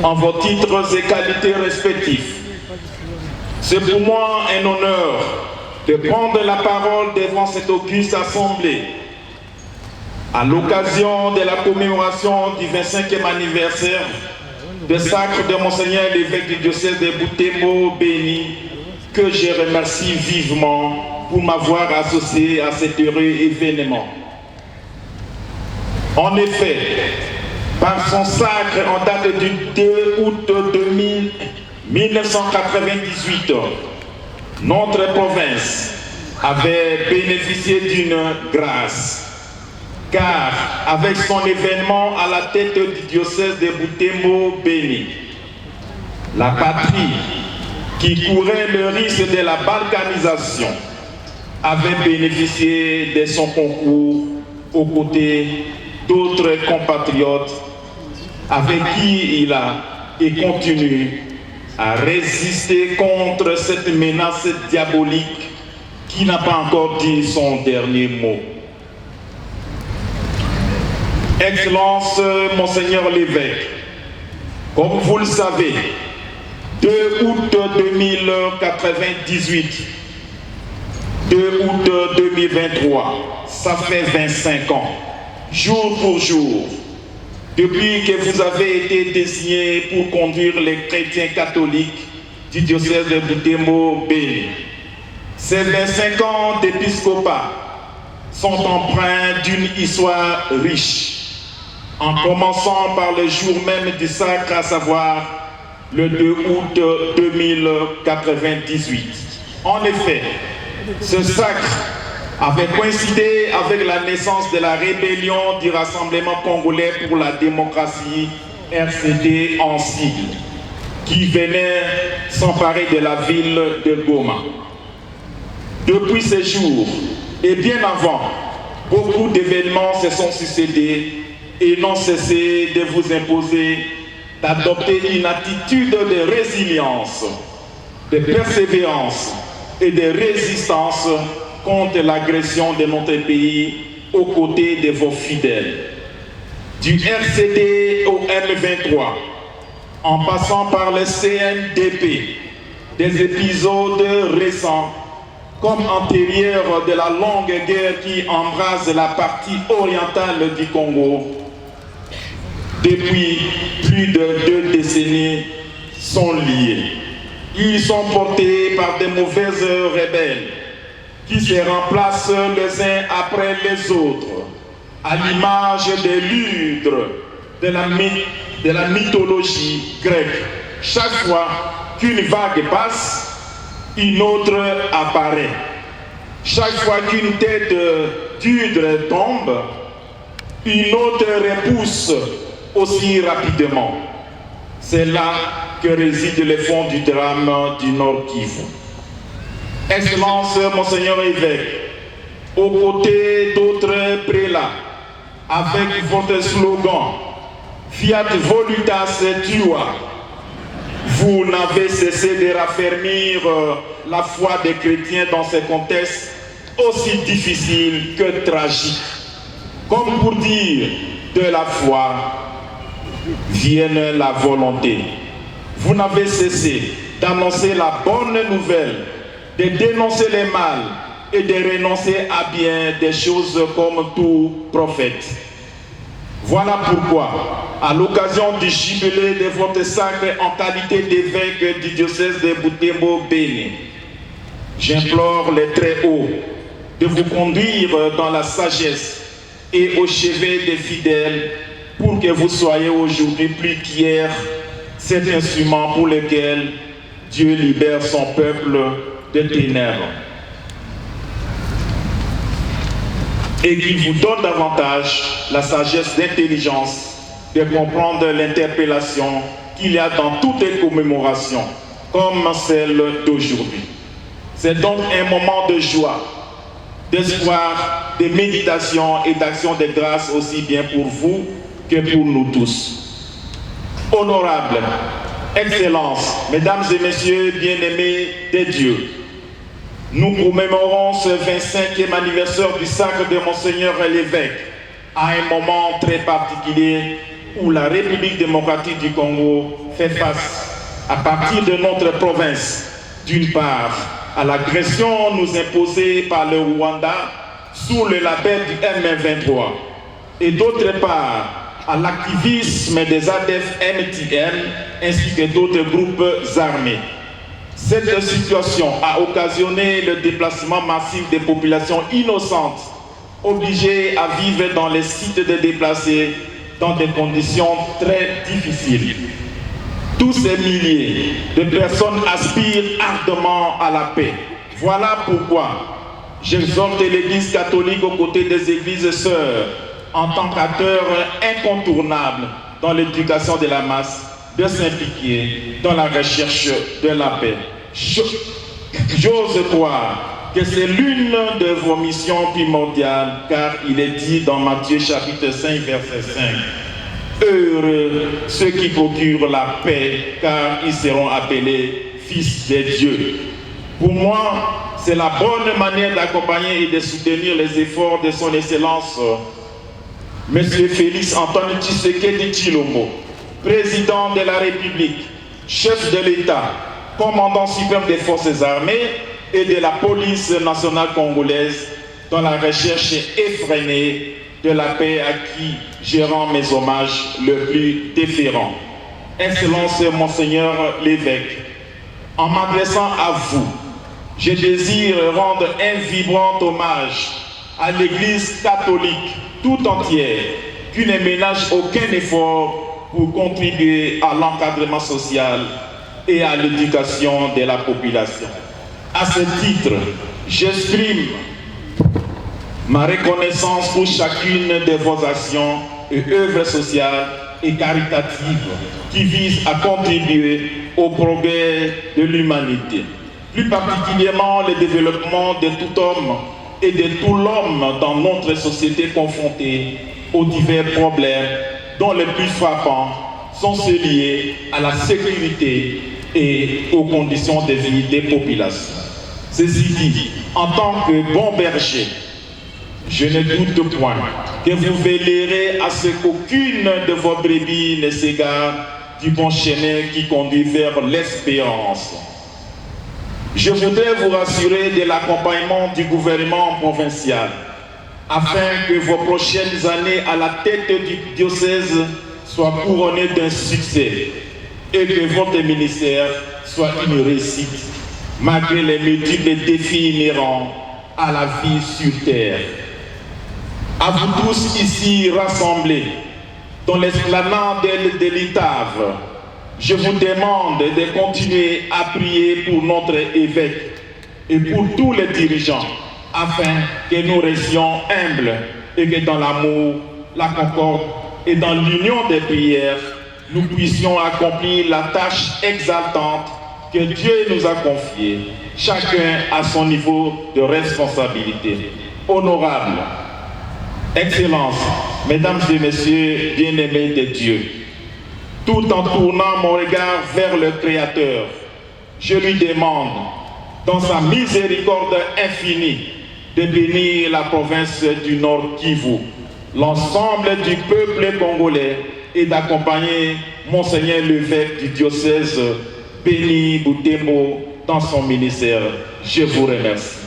en vos titres et qualités respectifs. C'est pour moi un honneur de prendre la parole devant cette auguste assemblée à l'occasion de la commémoration du 25e anniversaire de sacre de Monseigneur l'évêque du diocèse de Butembo Béni, que je remercie vivement pour m'avoir associé à cet heureux événement. En effet, par son sacre en date du 2 août 1998, notre province avait bénéficié d'une grâce, car avec son événement à la tête du diocèse de Butembo Béni, la patrie qui courait le risque de la balkanisation avait bénéficié de son concours aux côtés d'autres compatriotes avec qui il a et continue à résister contre cette menace diabolique qui n'a pas encore dit son dernier mot. Excellence, Monseigneur l'évêque, comme vous le savez, 2 août 2098, 2 août 2023, ça fait 25 ans, jour pour jour, depuis que vous avez été désigné pour conduire les chrétiens catholiques du diocèse de Butembo Béni. Ces 25 ans d'épiscopat sont empreints d'une histoire riche, en commençant par le jour même du sacre, à savoir le 2 août 2098. En effet, ce sacre avait coïncidé avec la naissance de la rébellion du Rassemblement congolais pour la démocratie, RCD en sigle, qui venait s'emparer de la ville de Goma. Depuis ce jour, et bien avant, beaucoup d'événements se sont succédés et n'ont cessé de vous imposer d'adopter une attitude de résilience, de persévérance et de résistance contre l'agression de notre pays aux côtés de vos fidèles. Du RCD au M23, en passant par le CNDP, des épisodes récents comme antérieurs de la longue guerre qui embrase la partie orientale du Congo, depuis plus de 2 décennies, sont liés. Ils sont portés par des mauvaises rebelles qui se remplacent les uns après les autres, à l'image des ludres de la mythologie grecque. Chaque fois qu'une vague passe, une autre apparaît. Chaque fois qu'une tête d'hydre tombe, une autre repousse aussi rapidement. C'est là que réside le fond du drame du Nord Kivu. Excellence, Monseigneur évêque, aux côtés d'autres prélats, avec votre slogan Fiat Voluntas Tua, vous n'avez cessé de raffermir la foi des chrétiens dans ces contextes aussi difficiles que tragiques. Comme pour dire, de la foi vienne la volonté. Vous n'avez cessé d'annoncer la bonne nouvelle, de dénoncer les mal et de renoncer à bien des choses comme tout prophète. Voilà pourquoi, à l'occasion du jubilé de votre sacre en qualité d'évêque du diocèse de Butembo Béni, j'implore les très hauts de vous conduire dans la sagesse et au chevet des fidèles pour que vous soyez aujourd'hui plus qu'hier cet instrument pour lequel Dieu libère son peuple de ténèbres et qu'il vous donne davantage la sagesse d'intelligence de comprendre l'interpellation qu'il y a dans toutes les commémorations comme celle d'aujourd'hui. C'est donc un moment de joie, d'espoir, de méditation et d'action de grâce aussi bien pour vous que pour nous tous. Honorables, Excellences, Mesdames et Messieurs bien-aimés de Dieu, nous commémorons ce 25e anniversaire du sacre de Monseigneur l'évêque à un moment très particulier où la République démocratique du Congo fait face, à partir de notre province, d'une part, à l'agression nous imposée par le Rwanda sous le label du M23, et d'autre part, à l'activisme des ADF-MTM ainsi que d'autres groupes armés. Cette situation a occasionné le déplacement massif des populations innocentes, obligées à vivre dans les sites de déplacés dans des conditions très difficiles. Tous ces milliers de personnes aspirent ardemment à la paix. Voilà pourquoi j'exhorte l'Église catholique aux côtés des églises sœurs, en tant qu'acteur incontournable dans l'éducation de la masse, de s'impliquer dans la recherche de la paix. J'ose croire que c'est l'une de vos missions primordiales, car il est dit dans Matthieu chapitre 5, verset 5, « Heureux ceux qui procurent la paix, car ils seront appelés fils de Dieu. » Pour moi, c'est la bonne manière d'accompagner et de soutenir les efforts de son Excellence Monsieur Félix Antoine Tshisekedi Tshilombo, président de la République, chef de l'État, commandant suprême des forces armées et de la police nationale congolaise, dans la recherche effrénée de la paix à qui je rends mes hommages le plus déférents. Excellence Monseigneur l'évêque, en m'adressant à vous, je désire rendre un vibrant hommage à l'Église catholique tout entière, qui ne ménage aucun effort pour contribuer à l'encadrement social et à l'éducation de la population. À ce titre, j'exprime ma reconnaissance pour chacune de vos actions et œuvres sociales et caritatives qui visent à contribuer au progrès de l'humanité, plus particulièrement le développement de tout homme et de tout l'homme dans notre société confrontée aux divers problèmes dont les plus frappants sont ceux liés à la sécurité et aux conditions de vie des populations. Ceci dit, en tant que bon berger, je ne doute point que vous veillerez à ce qu'aucune de vos brebis ne s'égare du bon chemin qui conduit vers l'espérance. Je voudrais vous rassurer de l'accompagnement du gouvernement provincial afin que vos prochaines années à la tête du diocèse soient couronnées d'un succès et que votre ministère soit une réussite malgré les multiples défis inhérents à la vie sur terre. À vous tous ici rassemblés dans l'esplanade de l'Itave, je vous demande de continuer à prier pour notre évêque et pour tous les dirigeants, afin que nous restions humbles et que dans l'amour, la concorde et dans l'union des prières, nous puissions accomplir la tâche exaltante que Dieu nous a confiée, chacun à son niveau de responsabilité. Honorable, Excellences, Mesdames et Messieurs, bien-aimés de Dieu, tout en tournant mon regard vers le Créateur, je lui demande, dans sa miséricorde infinie, de bénir la province du Nord Kivu, l'ensemble du peuple congolais et d'accompagner Monseigneur l'évêque du diocèse Béni Boutembo dans son ministère. Je vous remercie.